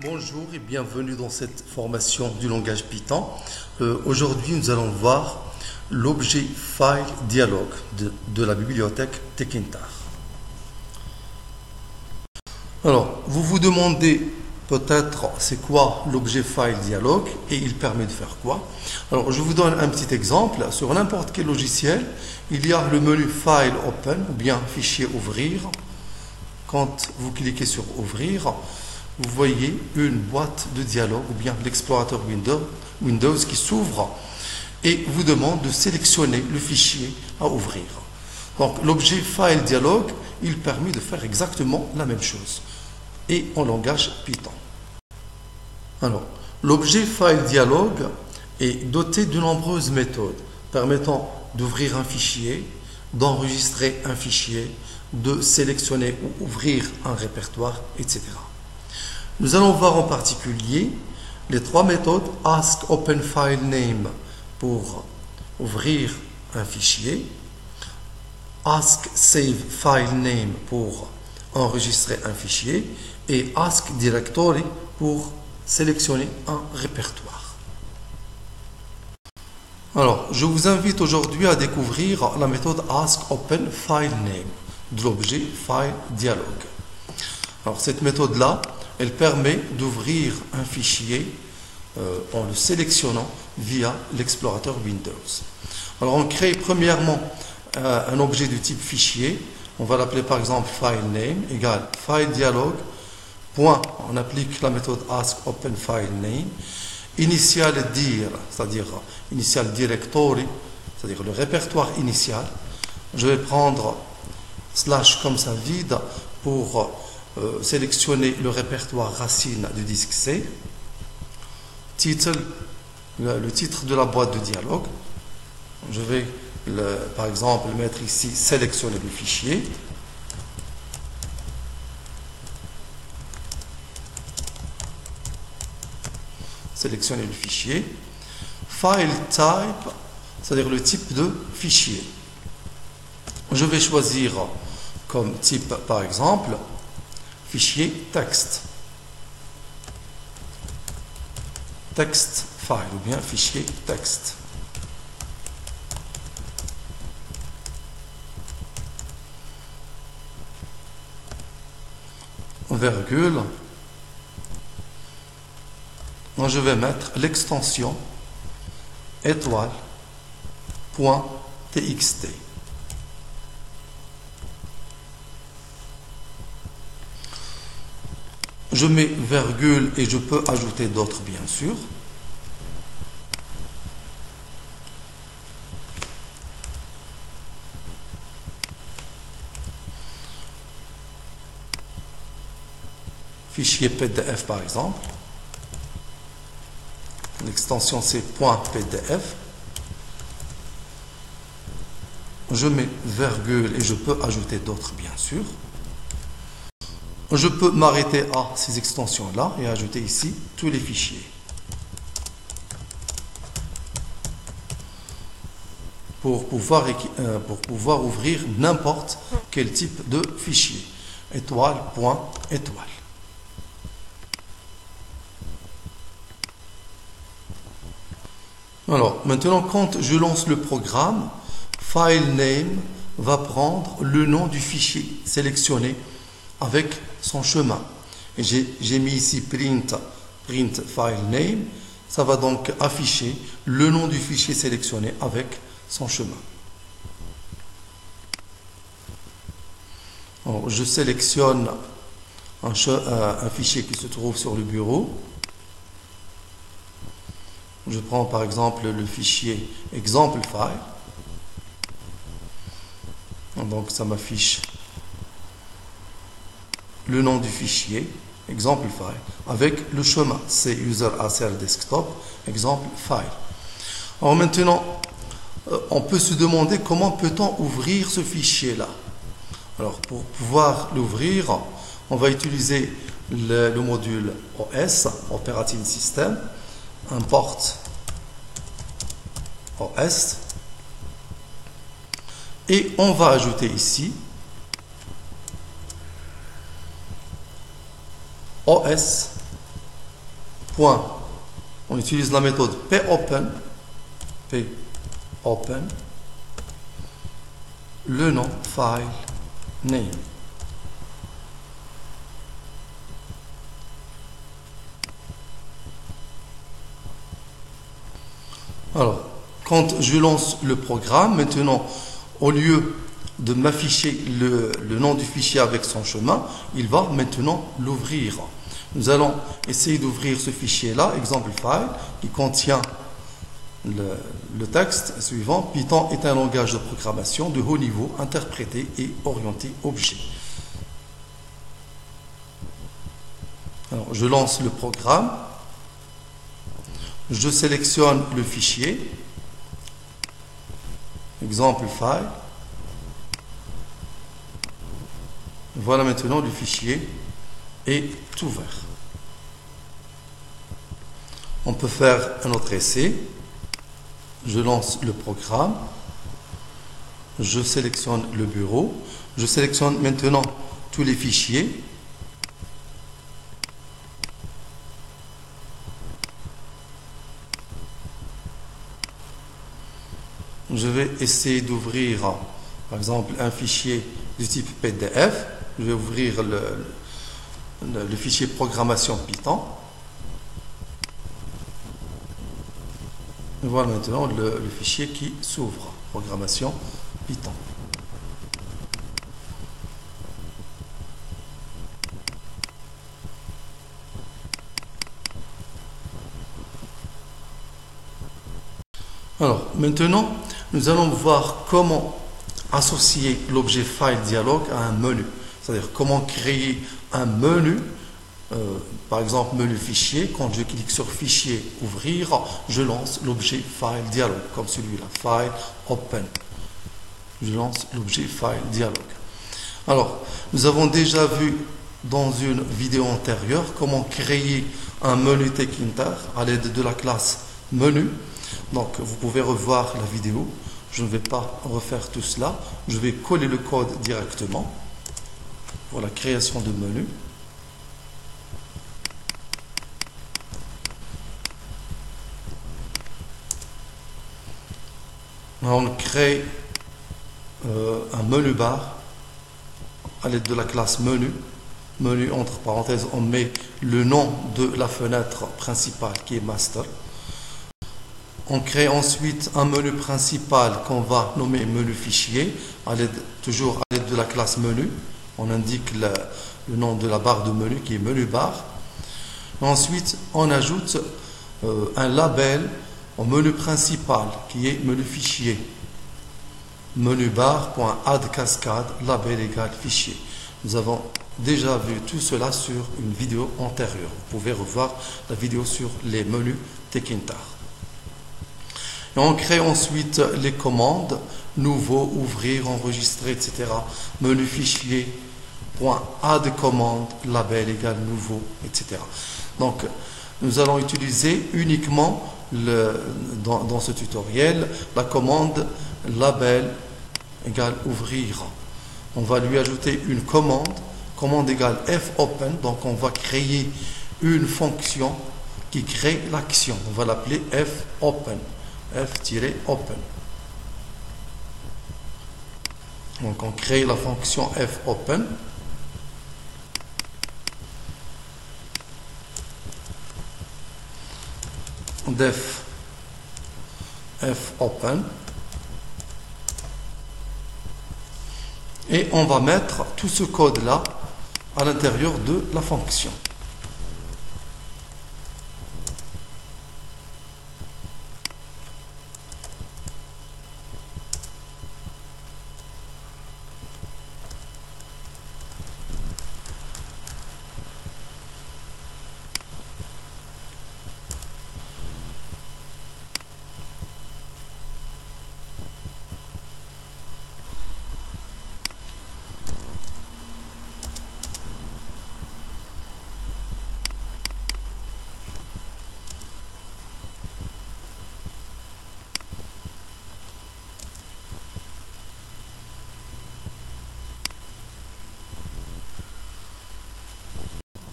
Bonjour et bienvenue dans cette formation du langage Python. Aujourd'hui, nous allons voir l'objet file dialogue de la bibliothèque Tekintar. Alors, vous vous demandez peut-être c'est quoi l'objet file dialogue et il permet de faire quoi. Alors, je vous donne un petit exemple. Sur n'importe quel logiciel, il y a le menu File Open ou bien Fichier Ouvrir. Quand vous cliquez sur Ouvrir, vous voyez une boîte de dialogue ou bien l'explorateur Windows qui s'ouvre et vous demande de sélectionner le fichier à ouvrir. Donc l'objet file dialogue, il permet de faire exactement la même chose et en langage Python. Alors, l'objet file dialogue est doté de nombreuses méthodes permettant d'ouvrir un fichier, d'enregistrer un fichier, de sélectionner ou ouvrir un répertoire, etc. Nous allons voir en particulier les trois méthodes Ask Open File Name pour ouvrir un fichier, Ask Save File Name pour enregistrer un fichier et Ask Directory pour sélectionner un répertoire. Alors, je vous invite aujourd'hui à découvrir la méthode Ask Open File Name de l'objet File Dialogue. Alors, cette méthode-là, elle permet d'ouvrir un fichier en le sélectionnant via l'explorateur Windows. Alors on crée premièrement un objet de type fichier. On va l'appeler par exemple FileName égale FileDialogue. Point, on applique la méthode AskOpenFileName. Initial dir, c'est-à-dire initial directory, c'est-à-dire le répertoire initial. Je vais prendre slash comme ça vide pour sélectionner le répertoire racine du disque C. Title, le titre de la boîte de dialogue. Je vais par exemple mettre ici sélectionner le fichier. Sélectionner le fichier. File type, c'est-à-dire le type de fichier. Je vais choisir comme type par exemple fichier texte. Text file ou bien fichier texte. Virgule. Donc je vais mettre l'extension étoile.txt. Je mets virgule et je peux ajouter d'autres bien sûr. Fichier PDF par exemple. L'extension c'est .pdf. Je mets virgule et je peux ajouter d'autres bien sûr. Je peux m'arrêter à ces extensions-là et ajouter ici tous les fichiers. Pour pouvoir ouvrir n'importe quel type de fichier. Étoile.étoile. Alors, maintenant, quand je lance le programme, FileName va prendre le nom du fichier sélectionné avec son chemin. J'ai mis ici print file name. Ça va donc afficher le nom du fichier sélectionné avec son chemin. Alors, je sélectionne un fichier qui se trouve sur le bureau. Je prends par exemple le fichier example file. Donc ça m'affiche le nom du fichier, example file, avec le chemin, c'est user ACR desktop, example file. Alors maintenant, on peut se demander comment peut-on ouvrir ce fichier-là. Alors pour pouvoir l'ouvrir, on va utiliser le module OS, Operating System, import OS, et on va ajouter ici OS point, on utilise la méthode popen, le nom file name. Alors, quand je lance le programme, maintenant, au lieu de m'afficher le nom du fichier avec son chemin, il va maintenant l'ouvrir. Nous allons essayer d'ouvrir ce fichier-là, example file, qui contient le texte suivant. Python est un langage de programmation de haut niveau, interprété et orienté objet. Alors, je lance le programme. Je sélectionne le fichier, exemple file. Voilà maintenant le fichier est ouvert. On peut faire un autre essai. Je lance le programme. Je sélectionne le bureau. Je sélectionne maintenant tous les fichiers. Je vais essayer d'ouvrir, par exemple, un fichier du type PDF. Je vais ouvrir le fichier programmation Python. Et voilà maintenant le fichier qui s'ouvre, programmation Python. Alors, maintenant, nous allons voir comment associer l'objet file dialogue à un menu. C'est-à-dire comment créer un menu, par exemple menu fichier. Quand je clique sur fichier, ouvrir, je lance l'objet file dialogue, comme celui-là, file open. Je lance l'objet file dialogue. Alors, nous avons déjà vu dans une vidéo antérieure comment créer un menu Tkinter à l'aide de la classe menu. Donc, vous pouvez revoir la vidéo. Je ne vais pas refaire tout cela. Je vais coller le code directement pour la création de menu. On crée un menu bar à l'aide de la classe menu. Menu, entre parenthèses, on met le nom de la fenêtre principale qui est master. On crée ensuite un menu principal qu'on va nommer menu fichier, toujours à l'aide de la classe menu. On indique le nom de la barre de menu qui est menu bar. Ensuite, on ajoute un label au menu principal qui est menu fichier. Menu bar.add cascade label égale fichier. Nous avons déjà vu tout cela sur une vidéo antérieure. Vous pouvez revoir la vidéo sur les menus Tkinter. Et on crée ensuite les commandes, nouveau, ouvrir, enregistrer, etc. Menu fichier, .add commande, label égale nouveau, etc. Donc, nous allons utiliser uniquement dans ce tutoriel la commande label égale ouvrir. On va lui ajouter une commande égale fopen. Donc, on va créer une fonction qui crée l'action. On va l'appeler fopen. F-open. Donc on crée la fonction fopen. Def fopen. Et on va mettre tout ce code-là à l'intérieur de la fonction.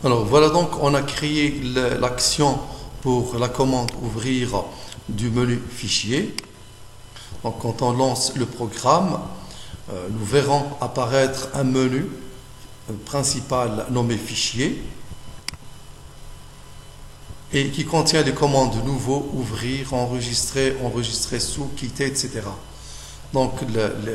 Alors voilà, donc on a créé l'action pour la commande ouvrir du menu fichier. Donc quand on lance le programme, nous verrons apparaître un menu principal nommé fichier et qui contient les commandes nouveau, ouvrir, enregistrer, enregistrer sous, quitter, etc. Donc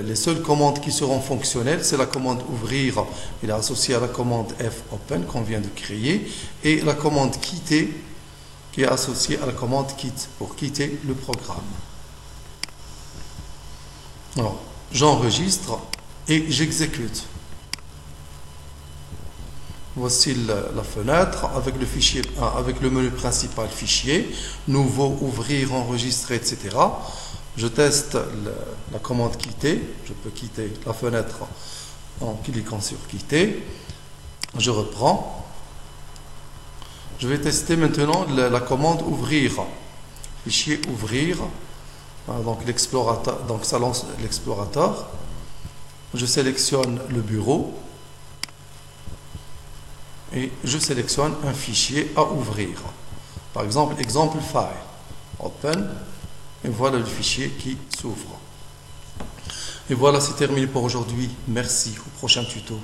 les seules commandes qui seront fonctionnelles, c'est la commande ouvrir, il est associé à la commande fopen qu'on vient de créer, et la commande quitter qui est associée à la commande quitte pour quitter le programme. Alors, j'enregistre et j'exécute. Voici la fenêtre avec le fichier, avec le menu principal fichier, nouveau, ouvrir, enregistrer, etc. Je teste la commande quitter. Je peux quitter la fenêtre en cliquant sur quitter. Je reprends. Je vais tester maintenant la commande ouvrir. Fichier ouvrir. Donc l'explorateur, donc ça lance l'explorateur. Je sélectionne le bureau et je sélectionne un fichier à ouvrir. Par exemple, exemple file, open, et voilà le fichier qui s'ouvre. Et voilà, c'est terminé pour aujourd'hui. Merci, au prochain tuto.